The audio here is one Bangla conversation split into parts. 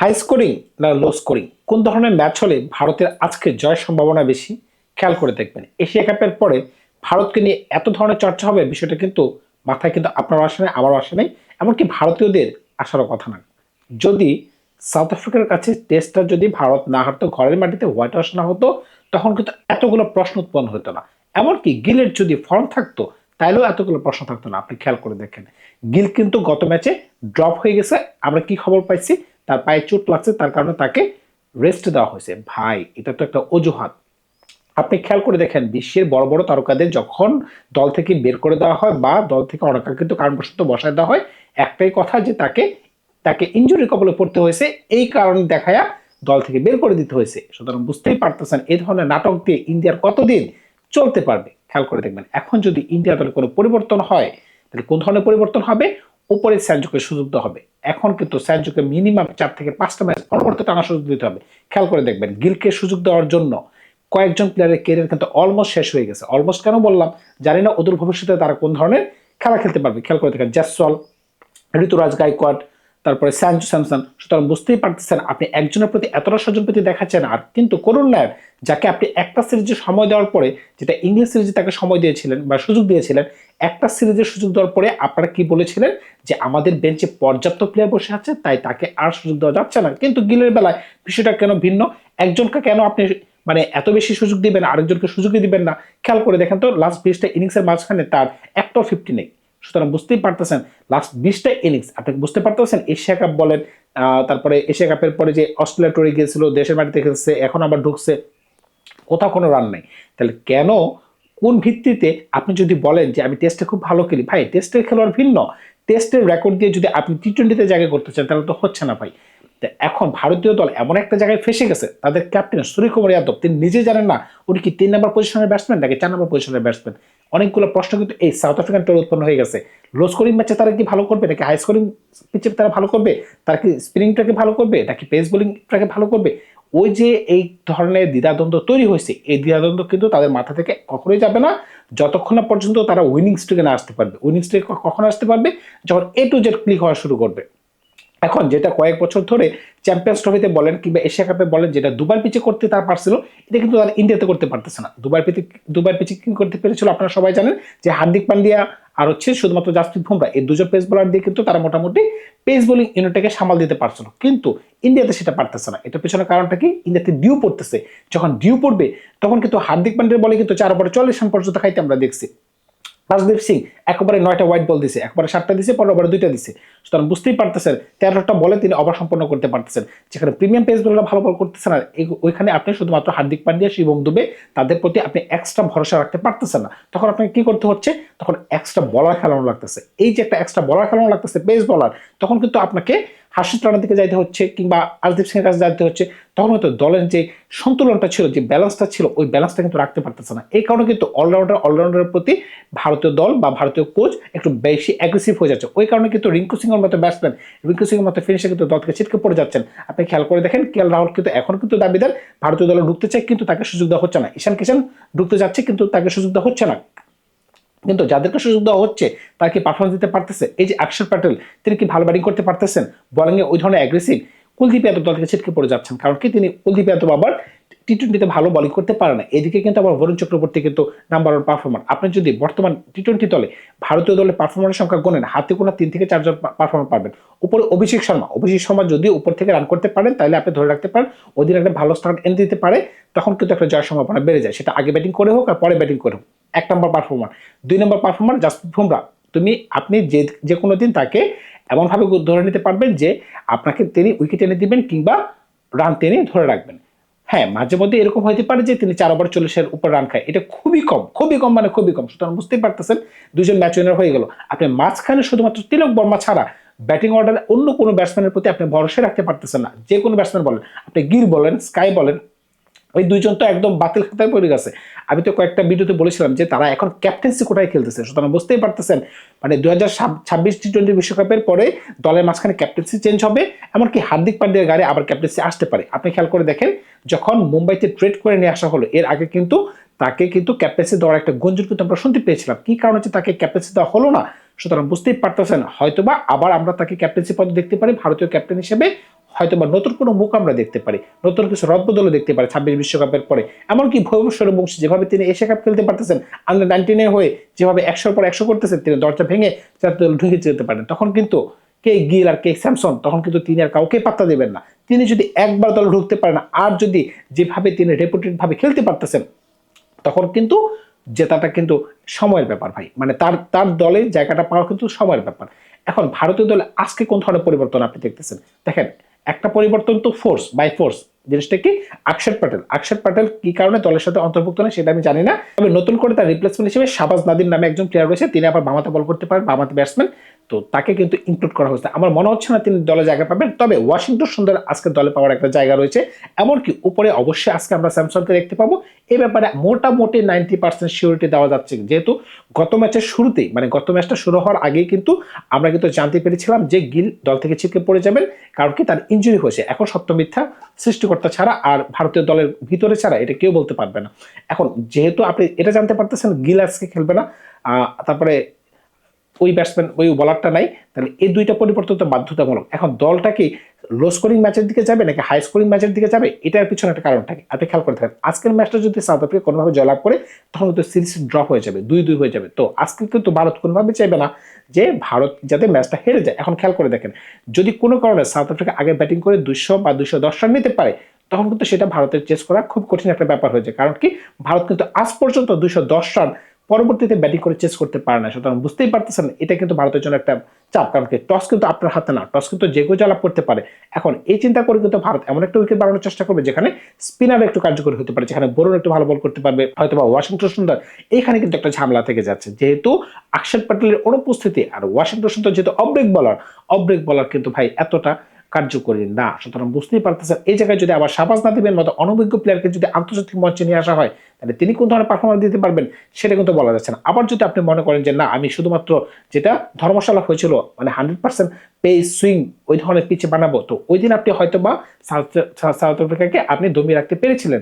হাই স্কোরিং না লো স্কোরিং কোন ধরনের ম্যাচ হলে ভারতের আজকে জয়ের সম্ভাবনা বেশি? খেয়াল করে দেখবেন এশিয়া কাপের পরে ভারতকে নিয়ে এত ধরনের চর্চা হবে, বিষয়টা কিন্তু মাথায় কিন্তু আপনার আসে নেই, আমারও আসে নেই, এমনকি ভারতীয়দের আসারও কথা না। যদি সাউথ আফ্রিকার কাছে টেস্টটা যদি ভারত না হারতো, ঘরের মাটিতে হোয়াইট ওয়াশ না হতো, তখন কিন্তু এতগুলো প্রশ্ন উৎপন্ন হতো না। এমনকি গিলের যদি ফর্ম থাকতো, তাইলেও এতগুলো প্রশ্ন থাকতো না। আপনি খেয়াল করে দেখেন, গিল কিন্তু গত ম্যাচে ড্রপ হয়ে গেছে। আমরা কি খবর পাইছি? তার পায়ে চোট লাগছে, তার কারণে তাকে রেস্ট দেওয়া হয়েছে। ভাই, এটা তো একটা অজুহাত। আপনি খেয়াল করে দেখেন, বিশ্বের বড় বড় তারকাদের যখন দল থেকে বের করে দেওয়া হয় বা দল থেকে অনাকাঙ্ক্ষিত কারণবশত বসায় দেওয়া হয়, একটাই কথা যে তাকে তাকে ইনজুরি কবলে পড়তে হয়েছে, এই কারণে দেখায়া দল থেকে বের করে দিতে হয়েছে। সুতরাং বুঝতেই পারতেছেন এই ধরনের নাটক দিয়ে ইন্ডিয়ার কতদিন চলতে পারবে। খেয়াল করে দেখবেন, এখন যদি ইন্ডিয়া দলে কোনো পরিবর্তন হয়, তাহলে কোন ধরনের পরিবর্তন হবে? উপরে স্যানজোকে সুযোগ দেওয়া হবে। এখন কিন্তু স্যানজোকে মিনিমাম 4 থেকে 5টা ম্যাচ অনবরত টানা সুযোগ দিতে হবে। খেয়াল করে দেখবেন, গিলকে সুযোগ দেওয়ার জন্য কয়েকজন প্লেয়ারের কেরিয়ার কিন্তু অলমোস্ট শেষ হয়ে গেছে। অলমোস্ট কেন বললাম? জানি না ওদের ভবিষ্যতে তারা কোন ধরনের খেলা খেলতে পারবে। খেয়াল করে দেখেন, জয়সওয়াল, ঋতুরাজ গায়কোয়াড়, তারপরে সঞ্জু স্যামসন। সুতরাং বুঝতেই পারতেছেন, আপনি একজনের প্রতি এতটা স্বজনপ্রীতি দেখাচ্ছেন, আর কিন্তু করুণ নায়ার, যাকে আপনি একটা সিরিজে সময় দেওয়ার পরে, যেটা ইংলিশ সিরিজে তাকে সময় দিয়েছিলেন বা সুযোগ দিয়েছিলেন, একটা সিরিজের সুযোগ দেওয়ার পরে আপনারা কি বলেছিলেন? যে আমাদের বেঞ্চে পর্যাপ্ত প্লেয়ার বসে আছে, তাই তাকে আর সুযোগ দেওয়া যাচ্ছে না। কিন্তু গিলের বেলায় বিষয়টা কেন ভিন্ন? একজনকে কেন আপনি মানে এত বেশি সুযোগ দিবেন, আরেকজনকে সুযোগই দিবেন না? খেয়াল করে দেখেন তো, লাস্ট 20টা ইনিংসের মাঝখানে তার একটাও 50 নেই। সুতরাং বুঝতেই পারতেছেন, লাস্ট 20টা ইনিংস আপনি বুঝতে পারতেছেন। এশিয়া কাপ বলেন, তারপরে এশিয়া কাপের পরে যে অস্ট্রেলিয়া টুরে গিয়েছিল, দেশের মাটিতে খেলছে, এখন আবার ঢুকছে, কোথাও কোনো রান নাই। তাহলে কেন, কোন ভিত্তিতে আপনি যদি বলেন যে আমি টেস্টে খুব ভালো খেলি? ভাই, টেস্টের খেলোয়াড় ভিন্ন। টেস্টের রেকর্ড দিয়ে যদি আপনি টি-20তে জায়গা করতে চান, তাহলে তো হচ্ছে না ভাই। এখন ভারতীয় দল এমন একটা জায়গায় ফেসে গেছে, তাদের ক্যাপ্টেন সূর্যকুমার যাদব তিনি নিজে জানেন না উনি কি 3 নম্বর পজিশনের ব্যাটসম্যান নাকি 4 নম্বর পজিশনের ব্যাটসম্যান। অনেকগুলো প্রশ্ন কিন্তু এই সাউথ আফ্রিকান টোরে উৎপন্ন হয়ে গেছে। লো স্কোরিং ম্যাচে তারা কি ভালো করবে, নাকি হাই স্কোরিং পিচে তারা ভালো করবে? তারা কি স্পিনিংটাকে ভালো করবে, নাকি পেস বোলিংটাকে ভালো করবে? ওই যে এই ধরনের দ্বিধাদ্বন্দ্ব তৈরি হয়েছে, এই দ্বিধাদ্বন্দ্ব কিন্তু তাদের মাথা থেকে কখনোই যাবে না, যতক্ষণ না পর্যন্ত তারা উইনিং স্ট্রিকে না আসতে পারবে। উইনিং স্ট্রিক কখন আসতে পারবে? যখন এ টু জেড ক্লিক হওয়া শুরু করবে। এখন যেটা কয়েক বছর ধরে চ্যাম্পিয়ন্স ট্রফিতে বলেন কিংবা এশিয়া কাপে বলেন, যেটা দুবার পিচে করতে তার পারছিল, এটা কিন্তু তারা ইন্ডিয়াতে করতে পারতেছে না। দুবার পিচে কি করতে পেরেছিল আপনারা সবাই জানেন, যে হার্দিক পান্ডিয়া আর হচ্ছে শুধুমাত্র জাসপ্রীত বুমরা, এই দুজন পেস বোলার দিয়ে কিন্তু তারা মোটামুটি পেস বোলিং ইউনিটটাকে সামাল দিতে পারছিল। কিন্তু ইন্ডিয়াতে সেটা পারতেছে না। এটার পেছনে কারণটা কি? ইন্ডিয়াতে ডিউ পড়তেছে। যখন ডিউ পড়বে, তখন কিন্তু হার্দিক পান্ডিয়ার বলে কিন্তু 4 ওভারে 40 রান পর্যন্ত খাইতে আমরা দেখছি। রাজদীপ সিং একবারে 9টা হোয়াইট বল দিছে, একবারে 7টা দিছে, 15 ওভারে 2টা দিছে। সুতরাং বুঝতেই পারতেছেন 13টা বলে তিনি ওভার সম্পন্ন করতে পারতেছেন। যেখানে প্রিমিয়াম পেস বোলাররা ভালো বল করতেছে না, ওইখানে আপনি শুধুমাত্র হার্দিক পান্ডিয়া, শিবম দুবে, তাদের প্রতি আপনি এক্সট্রা ভরসা রাখতে পারতেছেন না। তখন আপনাকে কি করতে হচ্ছে? তখন এক্সট্রা বলার খেলানো লাগতেছে। এই যে একটা এক্সট্রা বলার খেলানো লাগতেছে, পেস বলার, তখন কিন্তু আপনাকে হার্ষিত রানের দিকে যাইতে হচ্ছে কিংবা আশদীপ সিং এর কাছে যাইতে হচ্ছে। তখন হয়তো দলের যে সন্তুলনটা ছিল, যে ব্যালেন্সটা ছিল, ওই ব্যালেন্সটা কিন্তু রাখতে পারতেছে না। এই কারণে কিন্তু অলরাউন্ডারের প্রতি ভারতীয় দল বা ভারতীয় কোচ একটু বেশি অ্যাগ্রেসিভ হয়ে যাচ্ছে। ওই কারণে কিন্তু রিঙ্কু সিং এর মতো ব্যাটসম্যান, রিঙ্কু সিং এর মতো ফিনিশার কিন্তু দল থেকে ছিটকে পড়ে যাচ্ছেন। আপনি খেয়াল করে দেখেন, কে এল রাহুল কিন্তু এখন কিন্তু দাবিদার ভারতীয় দলে ঢুকতে চায়, কিন্তু তাকে সুযোগ দেওয়া হচ্ছে না। ঈশান কিষান ঢুকতে যাচ্ছে, কিন্তু তাকে সুযোগ দেওয়া হচ্ছে না। কিন্তু যাদেরকে সুযোগ দেওয়া হচ্ছে, তারা কি পারফরমেন্স দিতে পারতেছে? এই যে অক্ষর প্যাটেল, তিনি কি ভালো ব্যাটিং করতে পারতেছেন? বোলিংয়ে ওই ধরনের অ্যাগ্রেসিভ? কুলদীপ যাদব দল থেকে ছিটকে পড়ে যাচ্ছেন। কারণ কি? তিনি কুলদীপ যাদব আবার টি-20তে ভালো বোলিং করতে পারে না। এদিকে কিন্তু আবার বরুণ চক্রবর্তী কিন্তু নাম্বার 1 পারফর্মার। আপনি যদি বর্তমান টি-20 দলে ভারতীয় দলের পারফরমারের সংখ্যা গোনেন, হাতে গোনা 3 থেকে 4 জন পারফর্মার পারবেন। উপরে অভিষেক শর্মা যদি উপর থেকে রান করতে পারেন, তাহলে আপনি ধরে রাখতে পারেন ওদিন একটা ভালো স্টার্ট এনে দিতে পারে। তখন কিন্তু একটা জয়ের সম্ভাবনা বেড়ে যায়, সেটা আগে ব্যাটিং করে হোক আর পরে ব্যাটিং করে হোক। 1 নম্বর পারফর্মার। 2 নম্বর পারফর্মার জাসপ্রীত বুমরা। আপনি যে কোনো দিন তাকে এমনভাবে ধরে নিতে পারবেন যে আপনাকে তিনি উইকেট এনে দিবেন কিংবা রান টেনে ধরে রাখবেন। হ্যাঁ, মাঝে মধ্যে এরকম হতে পারে যে তিনি 4 ওভার 40-এর উপর রান খায়, এটা খুবই কম, খুবই কম, মানে খুবই কম। সুতরাং বুঝতেই পারতেছেন, দুজন ম্যাচ উইনার হয়ে গেল। আপনি মাঝখানে শুধুমাত্র তিলক বর্মা ছাড়া ব্যাটিং অর্ডারে অন্য কোনো ব্যাটসম্যানের প্রতি আপনি ভরসা রাখতে পারতেছেন না। যে কোনো ব্যাটসম্যান বলেন, আপনি গিল বলেন, স্কাই বলেন, ওই দুইজন তো একদম বাতিল খাতায় পড়ে গেছে। আমি তো কয়েকটা ভিডিওতে বলেছিলাম যে তারা এখন ক্যাপ্টেন্সি কোটায় খেলতেছে। সুতরাং বুঝতেই পারতেছেন, মানে 2026 টি-20 বিশ্বকাপের পরে দলের মাঝখানে ক্যাপ্টেন্সি চেঞ্জ হবে, এমনকি হার্দিক পান্ডিয়ার গাড়ি আবার ক্যাপ্টেন্সি আসতে পারে। আপনি খেয়াল করে দেখেন, যখন মুম্বাইতে ট্রেড করে নিয়ে আসা হলো, এর আগে কিন্তু তাকে কিন্তু ক্যাপ্টেন্সি দেওয়ার একটা গুঞ্জন কিন্তু আমরা শুনতে পেয়েছিলাম। কি কারণ হচ্ছে তাকে ক্যাপ্টেন্সি দেওয়া হলো না? সুতরাং বুঝতেই পারতেছেন, হয়তোবা আবার আমরা তাকে ক্যাপ্টেন্সি পদে দেখতে পারি ভারতীয় ক্যাপ্টেন হিসেবে, হয়তো বা নতুন কোনো মুখ আমরা দেখতে পারি, নতুন কিছু রদবদলও দেখতে পারি 26 বিশ্বকাপের পরে। এমনকি ভবিষ্যৎ সূর্যবংশী যেভাবে তিনি এশিয়া কাপ খেলতে পারতেছেন, আন্ডার 19 হয়ে যেভাবে 100-র পর 100 করতেছেন, তিনি দরজা ভেঙে জাতীয় দলে ঢুকে যেতে পারেন। তখন কিন্তু কে গিল আর কে স্যামসন তখন কিন্তু তিনি আর কাউকে পাত্তা দেবেন না। তিনি যদি একবার দলে ঢুকতে পারেন আর যদি যেভাবে তিনি রেপুটেড ভাবে খেলতে পারতেছেন, তখন কিন্তু জেতাটা কিন্তু সময়ের ব্যাপার ভাই। মানে তার তার দলে জায়গাটা পাওয়া কিন্তু সময়ের ব্যাপার। এখন ভারতীয় দলে আজকে কোন ধরনের পরিবর্তন আপনি দেখতেছেন? দেখেন, একটা পরিবর্তন তো ফোর্স বাই ফোর্স। জিনিসটা কি? অক্ষর প্যাটেল কি কারণে দলের সাথে অন্তর্ভুক্ত নয় সেটা আমি জানি না, তবে নতুন করে তার রিপ্লেসমেন্ট হিসেবে শাহবাজ নাদির নামে একজন প্লেয়ার রয়েছে, তিনি আবার বামাতে বল করতে পারেন, বামাতে ব্যাটসম্যান, তো তাকে কিন্তু ইনক্লুড করা হয়েছে। আমার মনে হচ্ছে না তিনি দলে জায়গা পাবেন, তবে ওয়াশিংটন সুন্দর আজকে দলে পাওয়ার একটা জায়গা রয়েছে। এমনকি উপরে অবশ্যই আজকে আমরা স্যামসনকে দেখতে পাবো। এই ব্যাপারে মোটামুটি 90% সিউরিটি দেওয়া যাচ্ছে, যেহেতু গত ম্যাচের শুরুতেই, মানে গত ম্যাচটা শুরু হওয়ার আগেই কিন্তু আমরা কিন্তু জানতে পেরেছিলাম যে গিল দল থেকে ছিটকে পড়ে যাবেন, কারণ কি তার ইনজুরি হয়েছে। এখন সত্য মিথ্যা সৃষ্টিকর্তা ছাড়া আর ভারতীয় দলের ভিতরে ছাড়া এটা কেউ বলতে পারবে না। এখন যেহেতু আপনি এটা জানতে পারতেছেন গিল আজকে খেলবে না, তারপরে ওই ব্যাটসম্যান ওই বোলারটা নাই, তাহলে এই দুইটা পরিবর্তন তো বাধ্যতামূলক। এখন দলটা কি লো স্কোরিং ম্যাচের দিকে যাবে নাকি হাই স্কোরিং ম্যাচের দিকে যাবে, এটার পিছনে একটা কারণ থাকে। আপনি খেয়াল করে থাকেন আজকের ম্যাচটা যদি সাউথ আফ্রিকা কোনোভাবে জয়লাভ করে, তখন কিন্তু সিরিজ ড্রপ হয়ে যাবে, 2-2 হয়ে যাবে। তো আজকে কিন্তু ভারত কোনোভাবে চাইবে না যে ভারত যাতে ম্যাচটা হেরে যায়। এখন খেয়াল করে দেখেন, যদি কোনো কারণে সাউথ আফ্রিকা আগে ব্যাটিং করে 200 বা 210 রান নিতে পারে, তখন কিন্তু সেটা ভারতের চেস করা খুব কঠিন একটা ব্যাপার হয়ে যায়। কারণ কি, ভারত কিন্তু আজ পর্যন্ত 210 রান পরবর্তীতে ব্যাটিং করে চেস করতে পারে না। সুতরাং বুঝতেই পারতেছেন এটা কিন্তু ভারতের জন্য একটা চাপ, কারণ কি টস কিন্তু আপনার হাতে না, টস কিন্তু যে কেউ জয়লাভ করতে পারে। এখন এই চিন্তা করে কিন্তু ভারত এমন একটা উইকেট বাড়ানোর চেষ্টা করবে যেখানে স্পিনার একটু কার্যকরী হতে পারে, যেখানে বরুণ একটু ভালো বল করতে পারবে, হয়তো বা ওয়াশিংটন সুন্দর। এইখানে কিন্তু একটা ঝামেলা থেকে যাচ্ছে, যেহেতু অক্ষর প্যাটেলের অনুপস্থিতি আর ওয়াশিংটন সুন্দর যেহেতু অফ ব্রেক বলার কিন্তু ভাই এতটা কার্যকরী না। সুতরাং বুঝতেই পারতেছেন এই জায়গায় যদি আবার শাহবাজ নাদিমের মতো অনভিজ্ঞ প্লেয়ারকে যদি আন্তর্জাতিক মঞ্চে নিয়ে আসা হয়, তাহলে তিনি কোন ধরনের পারফরমেন্স দিতে পারবেন সেটা কিন্তু বলা যাচ্ছে না। আবার যদি আপনি মনে করেন যে না, আমি শুধুমাত্র যেটা ধর্মশালা হয়েছিল মানে 100% পেস সুইং ওই ধরনের পিচে বানাবো, তো ওই দিন আপনি হয়তো বা সাউথ আফ্রিকাকে আপনি দমিয়ে রাখতে পেরেছিলেন।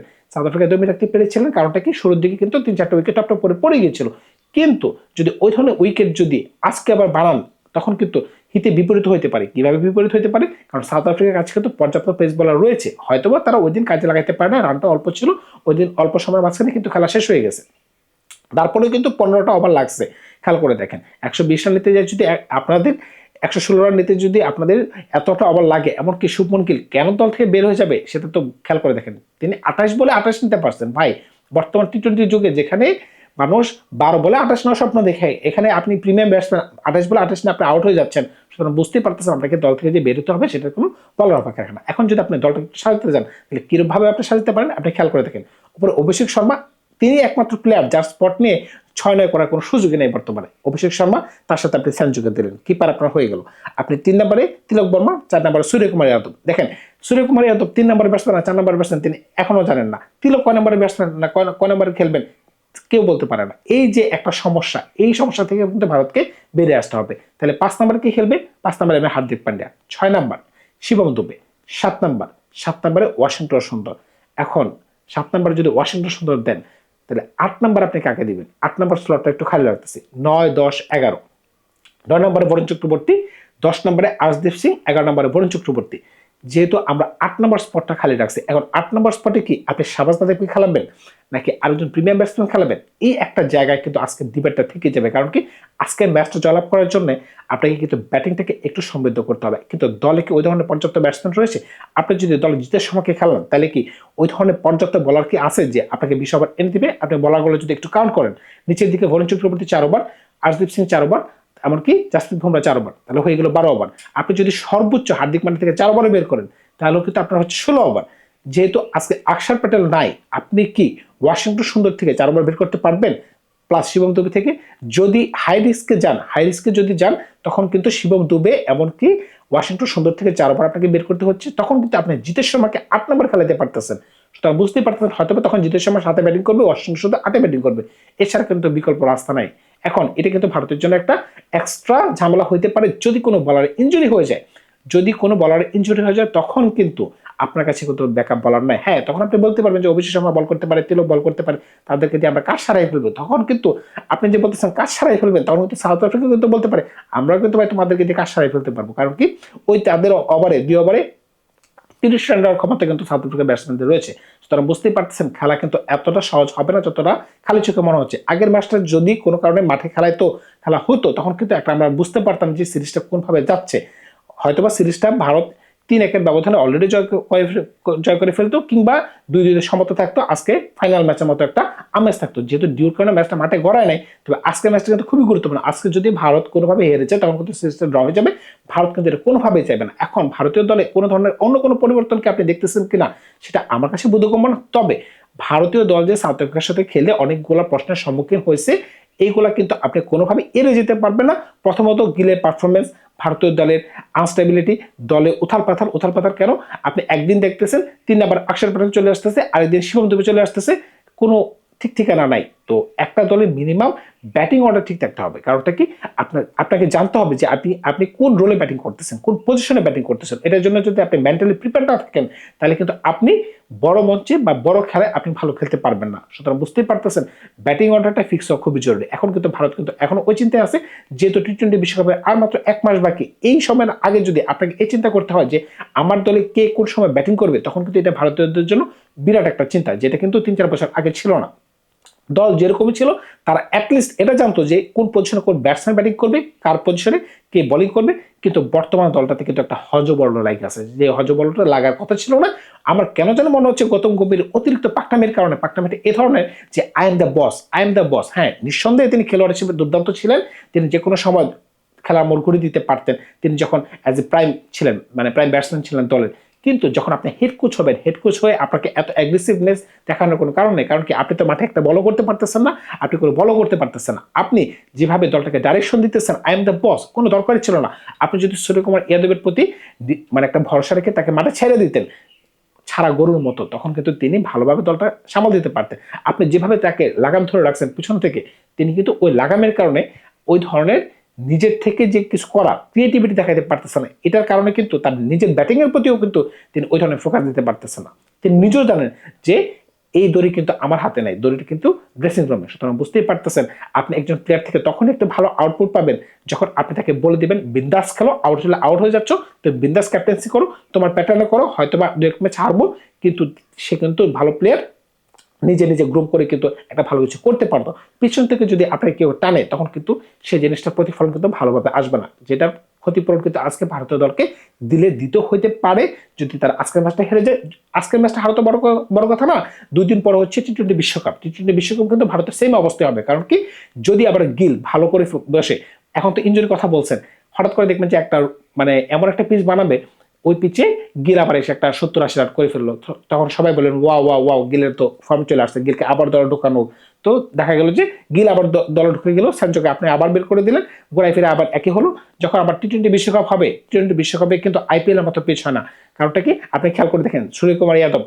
কারণটা কি, শুরুর দিকে কিন্তু 3-4টা উইকেট টপ করে পড়ে গিয়েছিল। কিন্তু যদি ওই ধরনের উইকেট যদি আজকে আবার বানান, তখন কিন্তু হিতে বিপরীত হইতে পারে। কিভাবে বিপরীত হইতে পারে? কারণ সাউথ আফ্রিকার কাছে কিন্তু পর্যাপ্ত পেস বোলার রয়েছে, হয়তোবা তারা ওই দিন কাজে লাগাইতে পারে না, রানটা অল্প ছিল, ওই দিন অল্প সময়ের মাঝখানে কিন্তু খেলা শেষ হয়ে গেছে। তারপরে কিন্তু 15টা ওভার লাগছে। খেয়াল করে দেখেন 120 রান নিতে যায় যদি আপনাদের 116 রান নিতে যদি আপনাদের এতটা ওভার লাগে, এমনকি শুভমন গিল কেন দল থেকে বের হয়ে যাবে সেটা তো খেয়াল করে দেখেন। তিনি 28 বলে 28 নিতে পারছেন ভাই। বর্তমান টি-20 যুগে যেখানে মানুষ 12 বলে 28 নেওয়ার স্বপ্ন দেখে, এখানে আপনি প্রিমিয়াম ব্যাটসম্যান 28 বলে 28 নিয়ে আপনি আউট হয়ে যাচ্ছেন। সুতরাং বুঝতেই পারতেছেন আপনাকে দল থেকে যে বের হতে হবে সেটার কোনো বলার অপেক্ষা রাখে না। এখন যদি আপনি দলটা সাজাতে যান, তাহলে কিরকমভাবে আপনি সাজাতে পারেন আপনি খেয়াল করে দেখেন। উপরে অভিষেক শর্মা, তিনি একমাত্র প্লেয়ার যার স্পট নিয়ে 6-9 করার কোনো সুযোগই নেই বর্তমানে। অভিষেক শর্মা, তার সাথে আপনি সেঞ্চুরি দিলেন, কিপার আপনার হয়ে গেল। আপনি 3 নম্বরে তিলক বর্মা, 4 নম্বরে সূর্যকুমার যাদব। দেখেন সূর্যকুমার যাদব 3 নম্বরে ব্যাটসম্যান না 4 নম্বরে ব্যাটসম্যান তিনি এখনো জানেন না। তিলক কয় নম্বরে ব্যাটসম্যান না কয় নম্বরে খেলবেন কেউ বলতে পারে না। এই যে একটা সমস্যা, এই সমস্যা থেকে কিন্তু ভারতকে বেরিয়ে আসতে হবে। তাহলে 5 নম্বরে কি খেলবে? 5 নম্বরে হার্দিক পান্ডিয়া, 6 নম্বর শিবম দুবে, 7 নম্বরে ওয়াশিংটন সুন্দর। এখন 7 নম্বরে যদি ওয়াশিংটন সুন্দর দেন, তাহলে 8 নম্বর আপনি কাকে দিবেন? 8 নম্বর স্লটটা একটু খালি রাখতেছি। 9, 10, 11। 9 নম্বরে বরুণ চক্রবর্তী, 10 নম্বরে আর্শদীপ সিং, 11 নম্বরে বরুণ চক্রবর্তী। যেহেতু আমরা 8 নম্বর স্পটটা খালি রাখছি, এখন 8 নম্বর স্পটে কি আপনি শাহবাজ নাদিমকে খেলাবেন নাকি আরেকজন প্রিমিয়াম ব্যাটসম্যান খেলাবেন? এই একটা জায়গায় কিন্তু আজকে ডিবেটটা থেকে যাবে। কারণ কি, আজকে ম্যাচটা জয়লাভ করার জন্য আপনাকে কিন্তু ব্যাটিংটাকে একটু সমৃদ্ধ করতে হবে। কিন্তু দলে কি ওই ধরনের পর্যাপ্ত ব্যাটসম্যান রয়েছে? আপনি যদি দলে জিতের সময়কে খেলান, তাহলে কি ওই ধরনের পর্যাপ্ত বলার কি আছে যে আপনাকে 20 ওভার এনে দিবে? আপনি বলারগুলো যদি একটু কাউন্ট করেন, নিচের দিকে বরুণ চক্রবর্তী 4 ওভার, আর্শদীপ সিং 4 ওভার, এমনকি জাসপ্রীত বুমরা 4 ওভার, তাহলে হয়ে গেল 12 ওভার। আপনি যদি সর্বোচ্চ হার্দিক পান্ডিয়া থেকে 4 ওভারে বের করেন, তাহলেও কিন্তু আপনার হচ্ছে 16 ওভার। যেহেতু আজকে অক্ষর প্যাটেল নাই, আপনি কি ওয়াশিংটন সুন্দর থেকে 4 ওভার বের করতে পারবেন? প্লাস শিবম দুবে থেকে যদি হাই রিস্কে যদি যান, তখন কিন্তু শিবম দুবে এমনকি ওয়াশিংটন সুন্দর থেকে 4 ওভার আপনাকে বের করতে হচ্ছে। তখন কিন্তু আপনি জিতের শর্মাকে 8 নম্বর খেলাতে পারতেছেন। সুতরাং বুঝতেই পারতেছেন হয়তো তখন জিতের শর্মা 7-এ ব্যাটিং করবে, ওয়াশিংটন সুন্দর 8-এ ব্যাটিং করবে। এছাড়া কিন্তু বিকল্প রাস্তা নাই। এখন এটা কিন্তু ভারতের জন্য একটা এক্সট্রা ঝামেলা হইতে পারে যদি কোনো বলারের ইনজুরি হয়ে যায়। তখন কিন্তু আপনার কাছে কিন্তু ব্যাকআপ বলার নাই। হ্যাঁ, তখন আপনি বলতে পারবেন যে অভিষেক শর্মা বল করতে পারে, তিলক বল করতে পারে, তাদেরকে দিয়ে আমরা কাজ সারাই ফেলবো। তখন কিন্তু আপনি যে বলতেছেন কাজ সারাই ফেলবেন, তখন কিন্তু সাউথ আফ্রিকা কিন্তু বলতে পারে আমরা কিন্তু ভাই তোমাদেরকে দিয়ে কাজ সারাই ফেলতে পারবো। কারণ কি, ওই তাদের ওভারে 2 ওভারে 30 রান দেওয়ার ক্ষমতা কিন্তু সাউথ আফ্রিকার ব্যাটসম্যানদের রয়েছে। সুতরাং বুঝতেই পারতেছেন খেলা কিন্তু এতটা সহজ হবে না যতটা খালি চোখে মনে হচ্ছে। আগের ম্যাচটা যদি কোনো কারণে মাঠে খেলা হতো তখন কিন্তু একটা আমরা বুঝতে পারতাম যে সিরিজটা কোনভাবে যাচ্ছে। হয়তোবা সিরিজটা ভারত 3-1 ব্যবধানে অলরেডি জয় করে ফেলতো, কিংবা 2-2 সমতা থাকতো, আজকে ফাইনাল ম্যাচের মতো একটা আমেজ থাকতো। যেহেতু ডিউর কারণে ম্যাচটা মাঠে গড়ায় নাই, তবে আজকের ম্যাচটা কিন্তু খুবই গুরুত্বপূর্ণ। আজকে যদি ভারত কোনোভাবে হেরে যায় তখন কিন্তু সিরিজটা ড্র হয়ে যাবে। ভারত কিন্তু এটা কোনোভাবেই চাইবে না। এখন ভারতীয় দলে কোনো ধরনের অন্য কোনো পরিবর্তনকে আপনি দেখতেছেন কিনা সেটা আমার কাছে বোধগম্য না। তবে ভারতীয় দল যে সাউথ আফ্রিকার সাথে খেলে অনেকগুলো প্রশ্নের সম্মুখীন হয়েছে, এইগুলা কিন্তু আপনি কোনোভাবে এড়িয়ে যেতে পারবেন না। প্রথমত গিলের পারফরমেন্স, ভারতীয় দলের আনস্টেবিলিটি, দলে উথাল পাথার কেন? আপনি একদিন দেখতেছেন 3 নাম্বার অক্ষর প্যাটেল চলে আসতেছে, আরেকদিন শিবম দুবে চলে আসতেছে, কোনো ঠিক ঠিকানা নাই। তো একটা দলের মিনিমাম ব্যাটিং অর্ডার ঠিক থাকতে হবে। কারণটা কি, আপনাকে জানতে হবে যে আপনি কোন রোলে ব্যাটিং করতেছেন, কোন পজিশনে ব্যাটিং করতেছেন। এটার জন্য যদি আপনি মেন্টালি প্রিপেয়ার না থাকেন তাহলে কিন্তু আপনি বড় মঞ্চে বা বড় খেলায় আপনি ভালো খেলতে পারবেন না। সুতরাং বুঝতেই পারতেছেন ব্যাটিং অর্ডারটা ফিক্স হওয়া খুবই জরুরি। এখন কিন্তু ভারত কিন্তু এখনো ওই চিন্তায় আছে, যেহেতু টি-20 বিশ্বকাপে আর মাত্র 1 মাস বাকি। এই সময়ের আগে যদি আপনাকে এই চিন্তা করতে হয় যে আমার দলে কে কোন সময় ব্যাটিং করবে, তখন কিন্তু এটা ভারতীয়দের জন্য বিরাট একটা চিন্তা, যেটা কিন্তু 3-4 বছর আগে ছিল না। দল যেরকমই ছিল তারা অ্যাটলিস্ট এটা জানতো যে কোন পজিশনে কোন ব্যাটসম্যান ব্যাটিং করবে, কার পজিশনে কে বোলিং করবে। কিন্তু বর্তমান দলটাতে কিন্তু একটা হজবরল লাগে আছে, যে হজবরলটা লাগার কথা ছিল না। আমার কেন যেন মনে হচ্ছে গৌতম গম্ভীর অতিরিক্ত পাকনামির কারণে, পাকনামিটা এ ধরনের যে আই এম দ্য বস। হ্যাঁ, নিঃসন্দেহে তিনি খেলোয়াড় হিসেবে দুর্দান্ত ছিলেন, তিনি যে কোনো সময় খেলার মোড় ঘুরিয়ে দিতে পারতেন, তিনি যখন অ্যাজ এ প্রাইম ছিলেন, মানে প্রাইম ব্যাটসম্যান ছিলেন দলের। কিন্তু যখন আপনি হেড কোচ হবেন, হেড কোচ হয়ে আপনাকে এত অ্যাগ্রেসিভনেস দেখানোর কোনো কারণ নেই। কারণ কি, আপনি তো মাঠে একটা বলও করতে পারতেছেন না, আপনি কোনো বলও করতে পারতেছেন না। আপনি যেভাবে দলটাকে ডাইরেকশন দিতেছেন, আই এম দ্য বস, কোনো দরকারই ছিল না। আপনি যদি সূর্যকুমার যাদবের প্রতি মানে একটা ভরসা রেখে তাকে মাঠে ছেড়ে দিতেন ছাড়া গরুর মতো, তখন কিন্তু তিনি ভালোভাবে দলটা সামাল দিতে পারতেন। আপনি যেভাবে তাকে লাগাম ধরে রাখছেন পিছন থেকে, তিনি কিন্তু ওই লাগামের কারণে ওই ধরনের নিজের থেকে যে কিছু করা ক্রিয়েটিভিটি দেখাতে পারতেছে না। এটার কারণে কিন্তু তার নিজের ব্যাটিং এর প্রতিও কিন্তু তিনি ওই ধরনের ফোকাস দিতে পারতেছে না। তিনি নিজেও জানেন যে এই দড়ি কিন্তু আমার হাতে নাই, দড়িটা কিন্তু ড্রেসিং রুমে। সুতরাং বুঝতেই পারতেছেন আপনি একজন প্লেয়ার থেকে তখনই একটা ভালো আউটপুট পাবেন যখন আপনি তাকে বলে দিবেন বিন্দাস খেলো, আউট হলে আউট হয়ে যাচ্ছ তো বিন্দাস ক্যাপ্টেন্সি করো, তোমার প্যাটার্নে করো, হয়তো বা 2-1 ম্যাচ হারবো, কিন্তু সে কিন্তু ভালো প্লেয়ার, নিজে নিজে গ্রুম করে কিন্তু একটা ভালো কিছু করতে পারতো। পিছন থেকে যদি আপনাকে কেউ টানে তখন কিন্তু সেই জিনিসটার প্রতিফলন কিন্তু ভালোভাবে আসবে না, যেটা ক্ষতিপূরণ কিন্তু আজকে ভারতীয় দলকে দিতে হইতে পারে যদি তারা আজকের ম্যাচটা হেরে যায়। আজকের ম্যাচটা হারা তো বড় কথা না, 2 দিন পরে হচ্ছে টি-20 বিশ্বকাপ। টি-20 বিশ্বকাপ কিন্তু ভারতের সেম অবস্থায় হবে। কারণ কি, যদি আবার গিল ভালো করে বসে, এখন তো ইনজুরির কথা বলছেন, হঠাৎ করে দেখবেন যে একটা মানে এমন একটা পিচ বানাবে, ওই পিচে গিল আবার এসে একটা 70-80 রান করে ফেললো, তখন সবাই বলেন ওয়াও গিলের তো ফর্ম চলে আসছে, গিলকে আবার দলে ঢোকানো। তো দেখা গেল যে গিল আবার দলে ঢুকে গেল, সানচোকে আপনি আবার বের করে দিলেন, ঘোরায় ফিরে আবার একই হলো। যখন আবার টি-20 বিশ্বকাপ হবে, টি-20 বিশ্বকাপে কিন্তু আইপিএল এর মতো পিচ হয় না। কারণটা কি, আপনি খেয়াল করে দেখেন সূর্যকুমার যাদব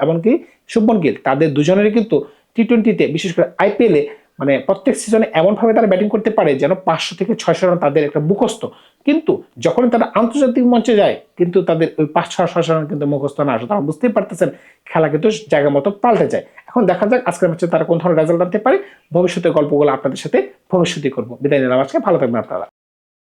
এমনকি শুভমন গিল, তাদের দুজনেরই কিন্তু টি-20তে বিশেষ করে আইপিএলে মানে প্রত্যেক সিজনে এমনভাবে তারা ব্যাটিং করতে পারে যেন 500 থেকে 600 রান তাদের একটা মুখস্থ। কিন্তু যখন তারা আন্তর্জাতিক মঞ্চে যায় কিন্তু তাদের ওই 500-600 রান কিন্তু মুখস্থ না আসে। তারা বুঝতেই পারতেছেন খেলা কিন্তু জায়গা মতো পাল্টে যায়। এখন দেখা যাক আজকের ম্যাচে তারা কোন ধরনের রেজাল্ট আনতে পারে। ভবিষ্যতের গল্পগুলো আপনাদের সাথে ভবিষ্যতে করবো। বিদায় নিলাম আজকে, ভালো থাকবেন আপনারা।